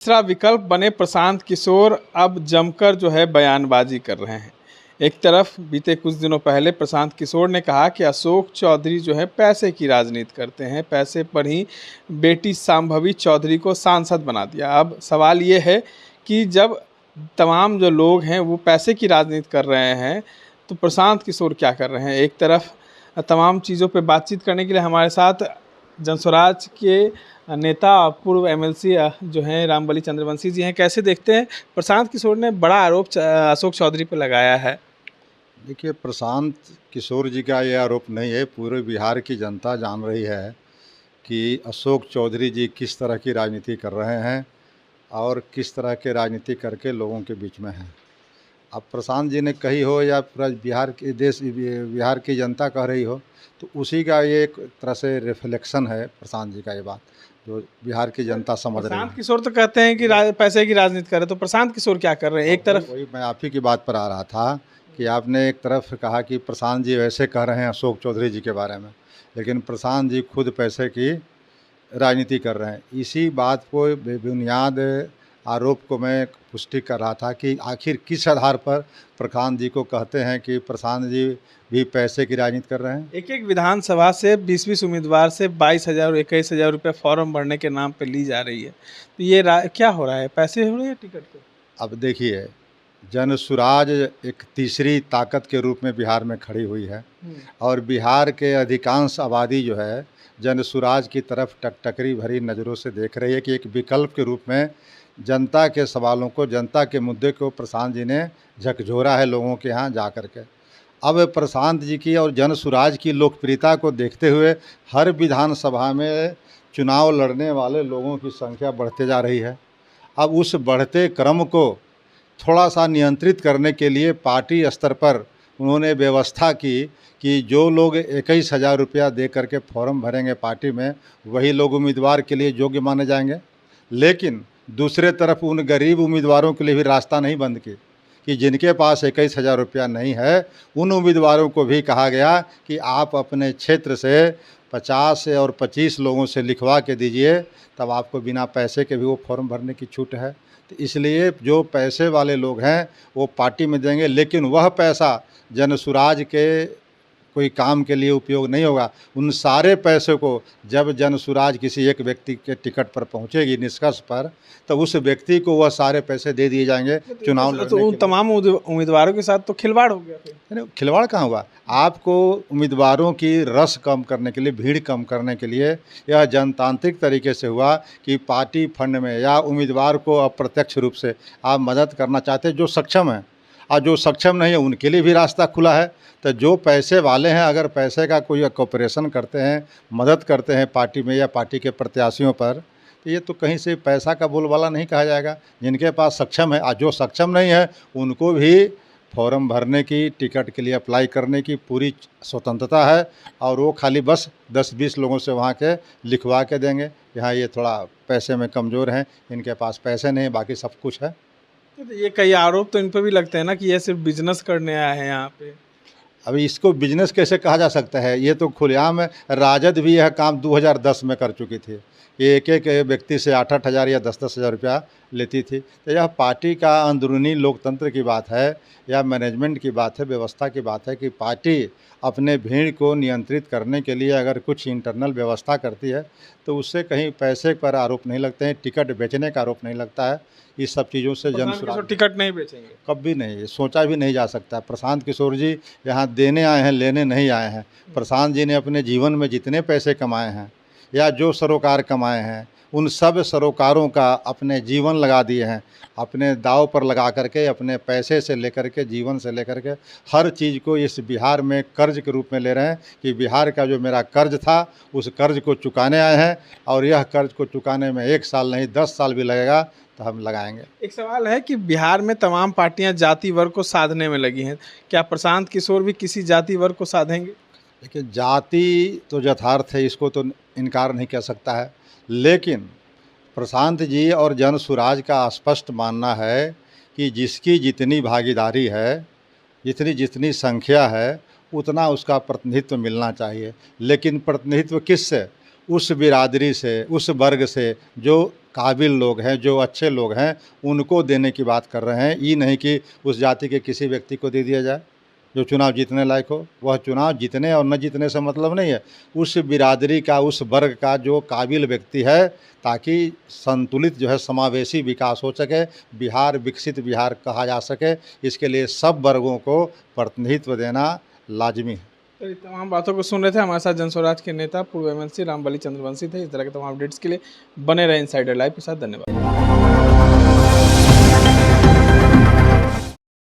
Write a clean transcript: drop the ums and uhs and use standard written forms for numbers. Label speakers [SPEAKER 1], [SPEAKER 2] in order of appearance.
[SPEAKER 1] तीसरा विकल्प बने प्रशांत किशोर अब जमकर जो है बयानबाजी कर रहे हैं। एक तरफ बीते कुछ दिनों पहले प्रशांत किशोर ने कहा कि अशोक चौधरी जो है पैसे की राजनीति करते हैं, पैसे पर ही बेटी शांभवी चौधरी को सांसद बना दिया। अब सवाल ये है कि जब तमाम जो लोग हैं वो पैसे की राजनीति कर रहे हैं तो प्रशांत किशोर क्या कर रहे हैं। एक तरफ तमाम चीज़ों पे बातचीत करने के लिए हमारे साथ जनस्वराज के नेता पूर्व एमएलसी जो हैं रामबली चंद्रवंशी जी हैं। कैसे देखते हैं, प्रशांत किशोर ने बड़ा आरोप अशोक चौधरी पर लगाया है।
[SPEAKER 2] देखिए, प्रशांत किशोर जी का ये आरोप नहीं है, पूरे बिहार की जनता जान रही है कि अशोक चौधरी जी किस तरह की राजनीति कर रहे हैं और किस तरह के राजनीति करके लोगों के बीच में हैं। अब प्रशांत जी ने कही हो या पूरा बिहार की जनता कह रही हो, तो उसी का ये एक तरह से रिफ्लेक्शन है प्रशांत जी का ये बात, जो बिहार की जनता समझ रही है।
[SPEAKER 1] प्रशांत किशोर तो कहते हैं कि पैसे की राजनीति कर रहे, तो प्रशांत किशोर क्या कर रहे हैं। एक तरफ
[SPEAKER 2] वही मैं आप ही की बात पर आ रहा था कि आपने एक तरफ कहा कि प्रशांत जी वैसे कह रहे हैं अशोक चौधरी जी के बारे में, लेकिन प्रशांत जी खुद पैसे की राजनीति कर रहे हैं। इसी बात को बेबुनियाद आरोप को मैं पुष्टि कर रहा था कि आखिर किस आधार पर प्रशांत जी को कहते हैं कि प्रशांत जी भी पैसे की राजनीति कर रहे हैं।
[SPEAKER 1] एक विधानसभा से 20 उम्मीदवार से 22,000 और 21,000 रुपये फॉर्म भरने के नाम पे ली जा रही है, तो ये क्या हो रहा है, पैसे हो रहे हैं टिकट पे।
[SPEAKER 2] अब देखिए, जनसुराज एक तीसरी ताकत के रूप में बिहार में खड़ी हुई है और बिहार के अधिकांश आबादी जो है जनसुराज की तरफ टकटकरी भरी नज़रों से देख रही है कि एक विकल्प के रूप में जनता के सवालों को, जनता के मुद्दे को प्रशांत जी ने झकझोरा है लोगों के यहाँ जा कर के। अब प्रशांत जी की और जनसुराज की लोकप्रियता को देखते हुए हर विधानसभा में चुनाव लड़ने वाले लोगों की संख्या बढ़ते जा रही है। अब उस बढ़ते क्रम को थोड़ा सा नियंत्रित करने के लिए पार्टी स्तर पर उन्होंने व्यवस्था की कि जो लोग 21,000 रुपया दे करके फॉर्म भरेंगे पार्टी में, वही लोग उम्मीदवार के लिए योग्य माने जाएंगे। लेकिन दूसरे तरफ उन गरीब उम्मीदवारों के लिए भी रास्ता नहीं बंद की कि जिनके पास 21,000 रुपया नहीं है, उन उम्मीदवारों को भी कहा गया कि आप अपने क्षेत्र से 50 और 25 लोगों से लिखवा के दीजिए, तब आपको बिना पैसे के भी वो फॉर्म भरने की छूट है। तो इसलिए जो पैसे वाले लोग हैं वो पार्टी में देंगे, लेकिन वह पैसा जनसुराज के कोई काम के लिए उपयोग नहीं होगा। उन सारे पैसे को जब जनसुराज किसी एक व्यक्ति के टिकट पर पहुंचेगी निष्कर्ष पर, तो उस व्यक्ति को वह सारे पैसे दे दिए जाएंगे चुनाव लड़ने के लिए।
[SPEAKER 1] उन तमाम उम्मीदवारों के साथ तो खिलवाड़ हो गया। फिर
[SPEAKER 2] खिलवाड़ कहाँ हुआ? आपको उम्मीदवारों की रस कम करने के लिए, भीड़ कम करने के लिए यह जनतांत्रिक तरीके से हुआ कि पार्टी फंड में या उम्मीदवार को अप्रत्यक्ष रूप से आप मदद करना चाहते हैं जो सक्षम हैं, और जो सक्षम नहीं है उनके लिए भी रास्ता खुला है। तो जो पैसे वाले हैं, अगर पैसे का कोई कोऑपरेशन करते हैं, मदद करते हैं पार्टी में या पार्टी के प्रत्याशियों पर, तो ये तो कहीं से पैसा का बोलबाला नहीं कहा जाएगा। जिनके पास सक्षम है और जो सक्षम नहीं है, उनको भी फॉर्म भरने की, टिकट के लिए अप्लाई करने की पूरी स्वतंत्रता है, और वो खाली बस 10-20 लोगों से वहाँ के लिखवा के देंगे। यहाँ ये थोड़ा पैसे में कमज़ोर हैं, इनके पास पैसे नहीं, बाकी सब कुछ है।
[SPEAKER 1] ये कई आरोप तो इन पर भी लगते हैं ना कि ये सिर्फ बिजनेस करने आए हैं यहाँ पे।
[SPEAKER 2] अभी इसको बिजनेस कैसे कहा जा सकता है? ये तो खुलेआम है। राजद भी यह काम 2010 में कर चुकी थी। ये एक व्यक्ति से 8-8 हज़ार या 10-10 हज़ार रुपया लेती थी। तो यह पार्टी का अंदरूनी लोकतंत्र की बात है या मैनेजमेंट की बात है, व्यवस्था की बात है कि पार्टी अपने भीड़ को नियंत्रित करने के लिए अगर कुछ इंटरनल व्यवस्था करती है तो उससे कहीं पैसे पर आरोप नहीं लगते हैं, टिकट बेचने का आरोप नहीं लगता है। इस सब चीज़ों से जनसुराज
[SPEAKER 1] टिकट नहीं बेचेंगे,
[SPEAKER 2] कभी नहीं, ये सोचा भी नहीं जा सकता। प्रशांत किशोर जी यहाँ देने आए हैं, लेने नहीं आए हैं। प्रशांत जी ने अपने जीवन में जितने पैसे कमाए हैं या जो सरोकार कमाए हैं, उन सब सरोकारों का अपने जीवन लगा दिए हैं, अपने दाव पर लगा करके, अपने पैसे से लेकर के, जीवन से लेकर के हर चीज़ को इस बिहार में कर्ज के रूप में ले रहे हैं कि बिहार का जो मेरा कर्ज था उस कर्ज को चुकाने आए हैं, और यह कर्ज को चुकाने में 1 साल नहीं 10 साल भी लगेगा तो हम लगाएंगे।
[SPEAKER 1] एक सवाल है कि बिहार में तमाम पार्टियां जाति वर्ग को साधने में लगी हैं, क्या प्रशांत किशोर भी किसी जाति वर्ग को साधेंगे?
[SPEAKER 2] देखिए, जाति तो यथार्थ है, इसको तो इनकार नहीं कर सकता है, लेकिन प्रशांत जी और जनसुराज का स्पष्ट मानना है कि जिसकी जितनी भागीदारी है, जितनी जितनी संख्या है, उतना उसका प्रतिनिधित्व मिलना चाहिए। लेकिन प्रतिनिधित्व किससे? उस बिरादरी से, उस वर्ग से जो काबिल लोग हैं, जो अच्छे लोग हैं, उनको देने की बात कर रहे हैं। ये नहीं कि उस जाति के किसी व्यक्ति को दे दिया जाए जो चुनाव जीतने लायक हो। वह चुनाव जीतने और न जीतने से मतलब नहीं है, उस बिरादरी का, उस वर्ग का जो काबिल व्यक्ति है, ताकि संतुलित जो है समावेशी विकास हो सके, बिहार विकसित बिहार कहा जा सके। इसके लिए सब वर्गों को प्रतिनिधित्व देना लाजमी है।
[SPEAKER 1] तो ये तमाम बातों को सुन रहे थे, हमारे साथ जनस्वराज के नेता पूर्व एमएलसी रामबली चंद्रवंशी थे। इस तरह के तमाम अपडेट्स के लिए बने रहे इनसाइडर लाइव के साथ। धन्यवाद।